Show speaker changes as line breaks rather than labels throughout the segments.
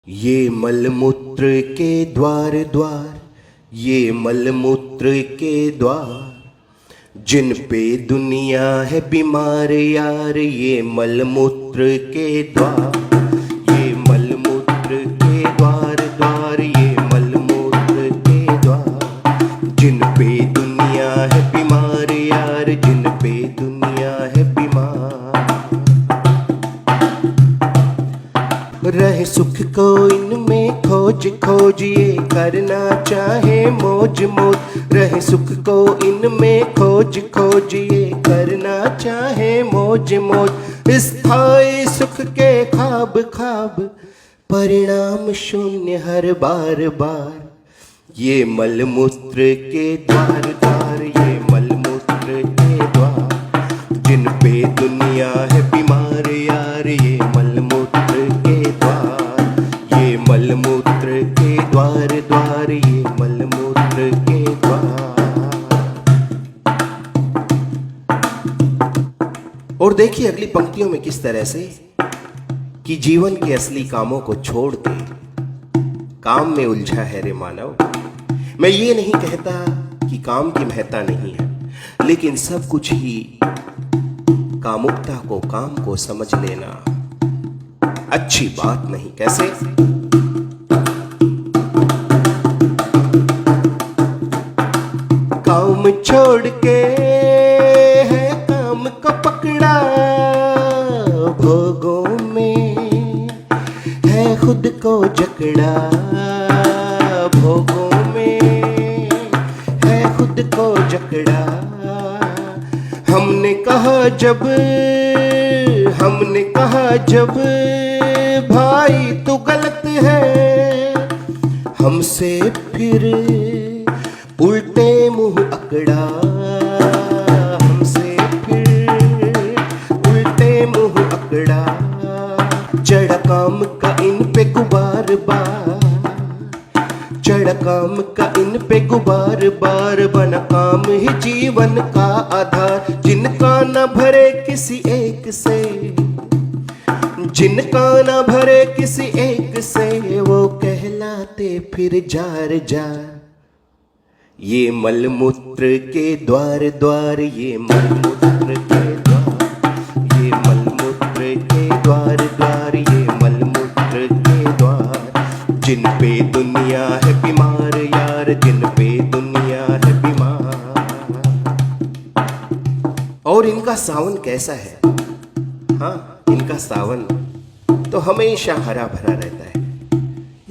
ये मलमूत्र के द्वार द्वार, ये मलमूत्र के द्वार, जिन पे दुनिया है बीमार यार, ये मलमूत्र के द्वार, ये मलमूत्र के द्वार द्वार, ये मलमूत्र के द्वार, जिन पे दुनिया है बीमार यार, जिन पे दुनिया है बीमार। रहे सुख को इनमें खोज खोज, ये करना चाहे मौज मौज, रहे सुख को इनमें खोज खोज, ये करना चाहे मौज मौज, स्थायी सुख के ख्वाब ख्वाब, परिणाम शून्य हर बार बार। ये मलमूत्र के द्वार द्वार, ये मलमूत्र के द्वार, जिन पे दुनिया है बीमार यार, ये मलमूत्र के द्वार, ये मलमूत्र के द्वार द्वार, ये मलमूत्र के द्वार। और देखिए अगली पंक्तियों में किस तरह से कि जीवन के असली कामों को छोड़ के काम में उलझा है रे मानव। मैं ये नहीं कहता कि काम की महत्ता नहीं है, लेकिन सब कुछ ही कामुकता को, काम को समझ लेना अच्छी बात नहीं। कैसे? काम छोड़ के है काम को पकड़ा, भोगों में है खुद को जकड़ा, भोगों में है खुद को जकड़ा। हमने कहा जब भाई तू गलत है, हमसे फिर उल्टे मुंह अकड़ा, हमसे फिर उल्टे मुंह अकड़ा। चढ़ा काम का इन पे गुबार बार, चढ़ा काम का इन पे गुबार बार, बना काम ही जीवन का आधार। जिनका न भरे किसी एक से, जिनका न भरे किसी एक से, वो कहलाते फिर जार जार। ये मलमूत्र के द्वार द्वार, ये मलमूत्र के द्वार, ये मलमूत्र के द्वार द्वार, ये मलमूत्र के द्वार, जिन पे दुनिया है बीमार यार, जिन पे दुनिया है बीमार। और इनका सावन कैसा है? हाँ, इनका सावन तो हमेशा हरा भरा रहता है,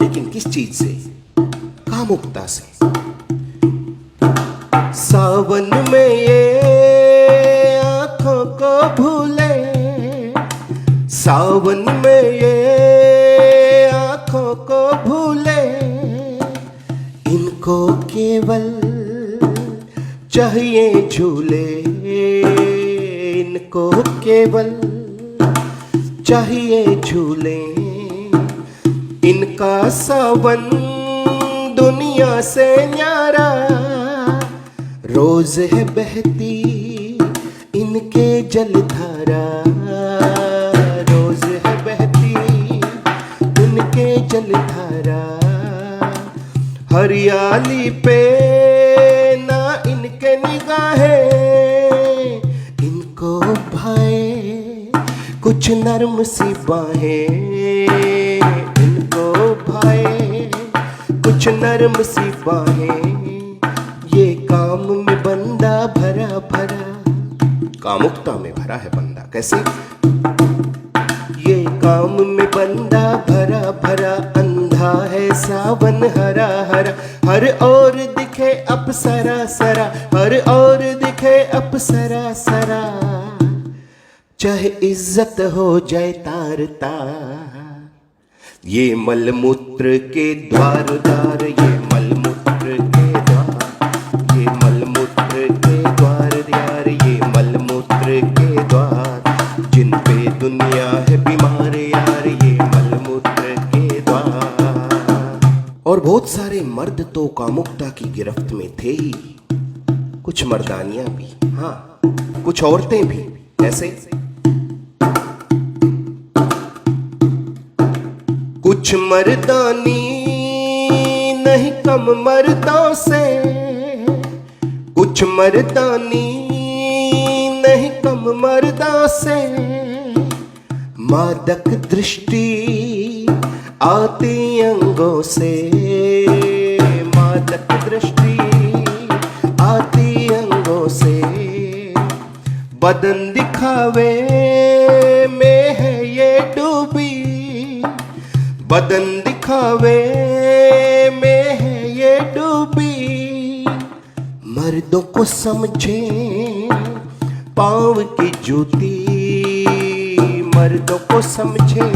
लेकिन किस चीज से? कामुकता से। सावन में ये आंखों को भूले, सावन में ये आंखों को भूले, इनको केवल चाहिए झूले, इनको केवल चाहिए झूले। इनका सावन दुनिया से न्यारा, रोज है बहती इनके जलधारा, रोज है बहती इनके जलधारा। हरियाली पे ना इनके निगाहें, इनको भाए कुछ नर्म सी बाहें, इनको भाए कुछ नर्म सी बाहें। ये काम में बंदा भरा भरा, कामुकता में भरा है बंदा। कैसे? ये काम में बंदा भरा भरा, अंधा है सावन हरा हरा, हर ओर दिखे अप्सरा सरा, हर ओर दिखे अप्सरा सरा। चाहे इज्जत हो जाए तार तार। ये मलमूत्र के द्वार द्वार, ये मलमूत्र के द्वार, ये मलमूत्र के द्वार द्वार, ये मलमूत्र के द्वार, जिन पे दुनिया है बीमार यार, ये मलमूत्र के द्वार। और बहुत सारे मर्द तो कामुकता की गिरफ्त में थे ही, कुछ मर्दानियां भी, हाँ कुछ औरतें भी। ऐसे कुछ कुछ मर्दानी नहीं कम मर्दों से, कुछ मर्दानी नहीं कम मर्दों से। मादक दृष्टि आती अंगों से, मादक दृष्टि आती अंगों से। बदन दिखावे में है ये डूबी, बदन दिखावे में है ये डूबी। मर्दों को समझे पाँव की जूती, मर्दों को समझे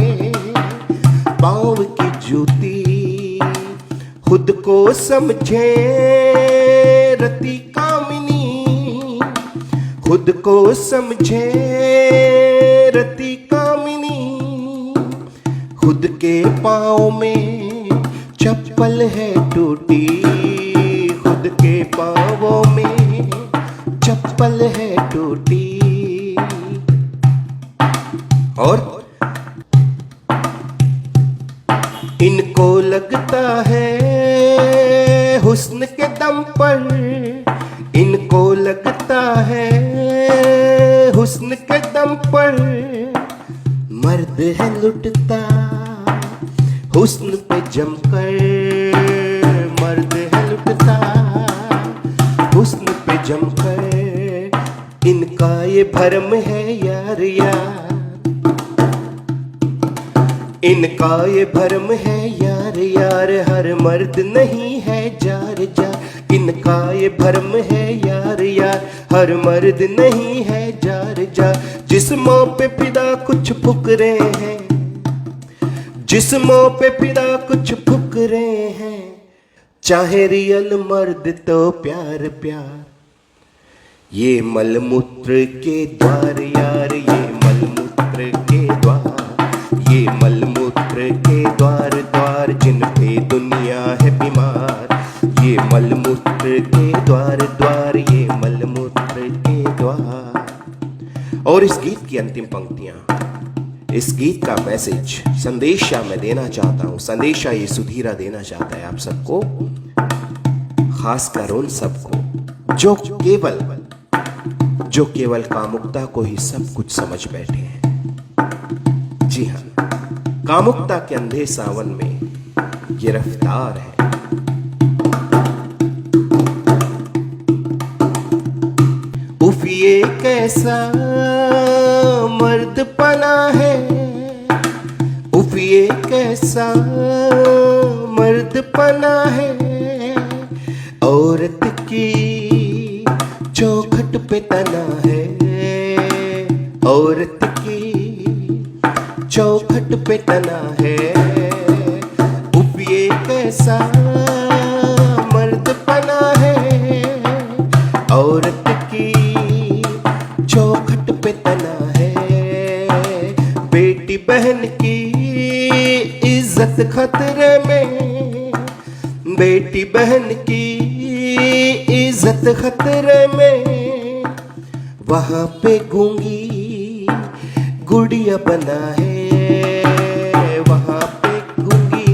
पाँव की जूती। खुद को समझे रति कामिनी, खुद को समझे रति कामिनी। खुद के पाँव में चप्पल है टूटी, खुद के पाँवों में चप्पल है टूटी। और इनको लगता है हुस्न के दम पर, इनको लगता है हुस्न के दम पर। मर्द है लुटता हुस्न पे जमकर, मर्द है लुटता हुस्न पे जमकर। इनका ये भरम है यार यार, इनका ये भरम है यार यार। हर मर्द नहीं है जार जार, इनका ये भरम है यार यार। हर मर्द नहीं है जार जार। जिस्मों पे फिदा कुछ फुकरे हैं, जिस्मों पे फिदा कुछ फुकरे हैं। चाहे रियल मर्द तो प्यार प्यार। ये मलमूत्र के द्वार यार, ये मलमूत्र के द्वार, ये मलमूत्र के द्वार द्वार जिन पे दुनिया है बीमार। ये मलमूत्र के द्वार द्वार, ये मलमूत्र के द्वार। और इस गीत की अंतिम पंक्तियां, इस गीत का मैसेज, संदेशा मैं देना चाहता हूं। संदेशा ये सुधीरा देना चाहता है आप सबको, खासकर उन सबको जो केवल कामुकता को ही सब कुछ समझ बैठे हैं। जी हाँ, कामुकता के अंधे सावन में ये रफ्तार है। उफ ये कैसा मर्दपना है, उफ ये कैसा मर्दपना है। औरत की चौखट पे तना है, औरत की चौखट पे तना है। उफ ये कैसा मर्दपना है, औरत की चौखट पे तना है। बेटी बहन की इज्जत खतरे में, बेटी बहन की इज्जत खतरे में। वहां पे गूंगी गुड़िया बना है, वहां पे गूंगी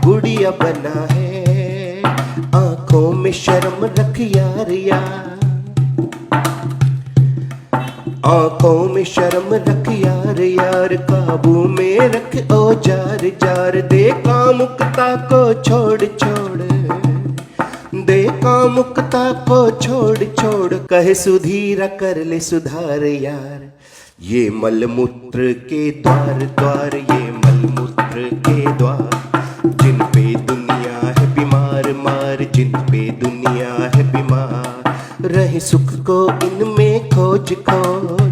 गुड़िया बना है। आंखों में शर्म रख यार यार, आंखों में शर्म रख यार यार। काबू में रख ओ जार जार। दे कामुकता को छोड़ छोड़, दे कामुकता को छोड़ छोड़। कहे सुधीरा कर ले सुधार यार। ये मलमूत्र के द्वार द्वार, ये मलमूत्र के द्वार जिन पे दुनिया है बीमार मार, जिन पे दुनिया है बीमार। रहे सुख को इनमें खोज खोज,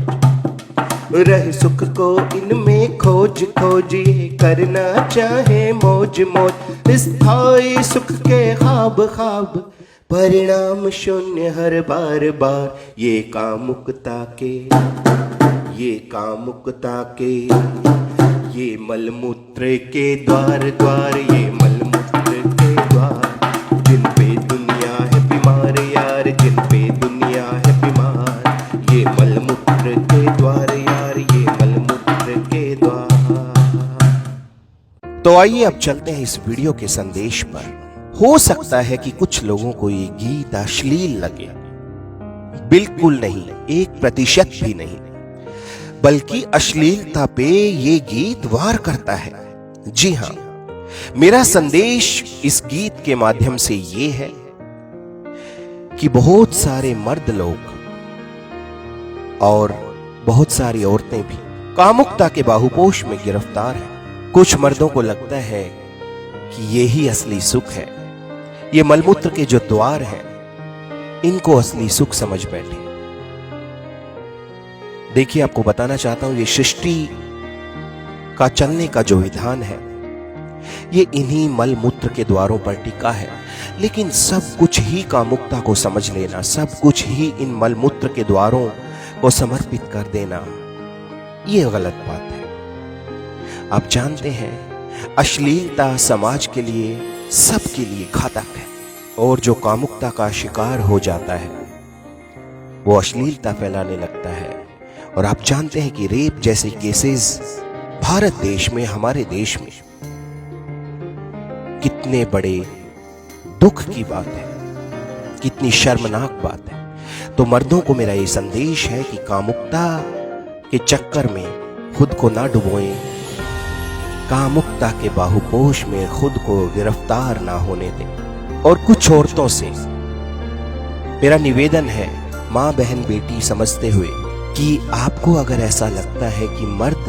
रहे सुख को इनमें खोज खोज। ये करना चाहे मौज मौज, स्थायी सुख के ख्वाब ख्वाब। परिणाम शून्य हर बार बार। ये कामुकता के, ये कामुकता के, ये मलमूत्र के द्वार द्वार, ये मलमूत्र के द्वार जिन पे दुनिया है बीमार यार, जिन पे दुनिया है बीमार। ये मलमूत्र के द्वार यार, ये मलमूत्र के द्वार। तो आइए अब चलते हैं इस वीडियो के संदेश पर। हो सकता है कि कुछ लोगों को ये गीत अश्लील लगे, बिल्कुल नहीं, 1% भी नहीं, बल्कि अश्लीलता पे ये गीत वार करता है। जी हां, मेरा संदेश इस गीत के माध्यम से ये है कि बहुत सारे मर्द लोग और बहुत सारी औरतें भी कामुकता के बाहुपोश में गिरफ्तार हैं। कुछ मर्दों को लगता है कि ये ही असली सुख है, ये मलमूत्र के जो द्वार हैं इनको असली सुख समझ बैठे। देखिए, आपको बताना चाहता हूं, ये सृष्टि का चलने का जो विधान है ये इन्हीं मलमूत्र के द्वारों पर टिका है। लेकिन सब कुछ ही कामुकता को समझ लेना, सब कुछ ही इन मलमूत्र के द्वारों को समर्पित कर देना, ये गलत बात है। आप जानते हैं, अश्लीलता समाज के लिए, सबके लिए घातक है। और जो कामुकता का शिकार हो जाता है वो अश्लीलता फैलाने लगता है। और आप जानते हैं कि रेप जैसे केसेस भारत देश में, हमारे देश में कितने बड़े दुख की बात है, कितनी शर्मनाक बात है। तो मर्दों को मेरा ये संदेश है कि कामुकता के चक्कर में खुद को ना डुबोएं, कामुकता के बाहुपोश में खुद को गिरफ्तार ना होने दें। और कुछ औरतों से मेरा निवेदन है, मां बहन बेटी समझते हुए, कि आपको अगर ऐसा लगता है कि मर्द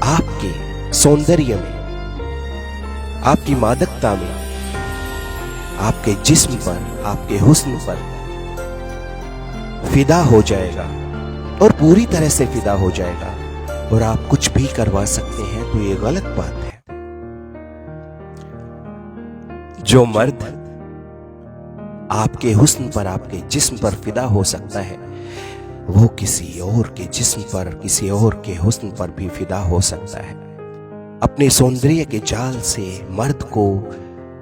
आपके सौंदर्य में, आपकी मादकता में, आपके जिस्म पर, आपके हुस्न पर फिदा हो जाएगा और पूरी तरह से फिदा हो जाएगा और आप कुछ भी करवा सकते हैं, तो ये गलत बात है। जो मर्द आपके हुस्न पर, आपके जिस्म पर फिदा हो सकता है, वो किसी और के जिस्म पर, किसी और के हुस्न पर भी फिदा हो सकता है। अपने सौंदर्य के जाल से मर्द को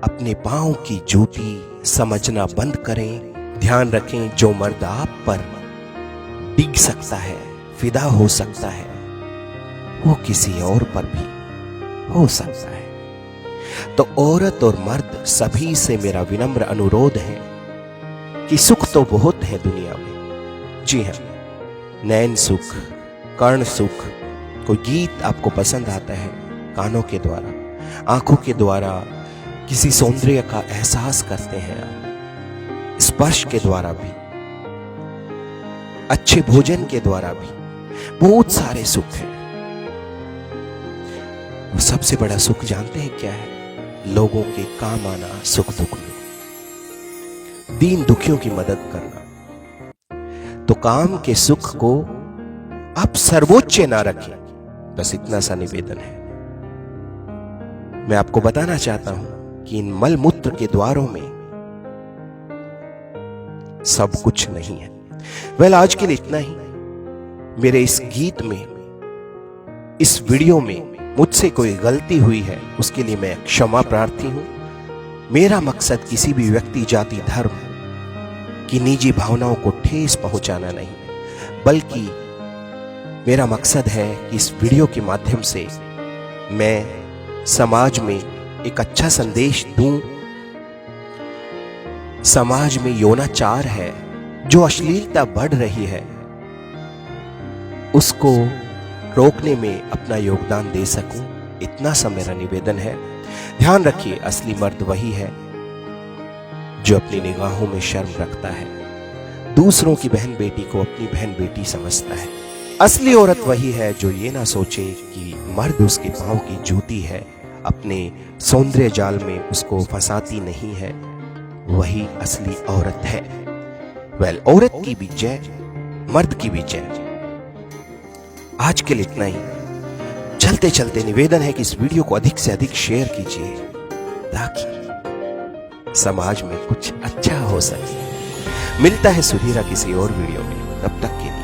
अपने पांव की जूती समझना बंद करें। ध्यान रखें, जो मर्द आप पर डिग सकता है, फिदा हो सकता है, वो किसी और पर भी हो सकता है। तो औरत और मर्द सभी से मेरा विनम्र अनुरोध है कि सुख तो बहुत है दुनिया में। जी हाँ, नैन सुख, कर्ण सुख। कोई गीत आपको पसंद आता है, कानों के द्वारा, आंखों के द्वारा किसी सौंदर्य का एहसास करते हैं आप, स्पर्श के द्वारा भी, अच्छे भोजन के द्वारा भी, बहुत सारे सुख हैं। और सबसे बड़ा सुख जानते हैं क्या है? लोगों के काम आना, सुख दुख में, दीन दुखियों की मदद करना। तो काम के सुख को आप सर्वोच्च ना रखें, बस इतना सा निवेदन है। मैं आपको बताना चाहता हूं कि इन मलमूत्र के द्वारों में सब कुछ नहीं है। वेल, आज के लिए इतना ही। मेरे इस गीत में, इस वीडियो में मुझसे कोई गलती हुई है, उसके लिए मैं क्षमा प्रार्थी हूं। मेरा मकसद किसी भी व्यक्ति, जाति, धर्म की निजी भावनाओं को ठेस पहुंचाना नहीं है, बल्कि मेरा मकसद है कि इस वीडियो के माध्यम से मैं समाज में एक अच्छा संदेश दूं। समाज में यौनाचार है, जो अश्लीलता बढ़ रही है, उसको रोकने में अपना योगदान दे सकूं, इतना सा मेरा निवेदन है। ध्यान रखिए, असली मर्द वही है जो अपनी निगाहों में शर्म रखता है, दूसरों की बहन बेटी को अपनी बहन बेटी समझता है। असली औरत वही है जो ये ना सोचे कि मर्द उसके पांव की जूती है, अपने सौंदर्य जाल में उसको फंसाती नहीं है, वही असली औरत है। वेल, औरत की भी जय, मर्द की भी जय। आज के लिए इतना ही। चलते चलते निवेदन है कि इस वीडियो को अधिक से अधिक शेयर कीजिए, ताकि समाज में कुछ अच्छा हो सके। मिलता है सुधीरा किसी और वीडियो में, तब तक के लिए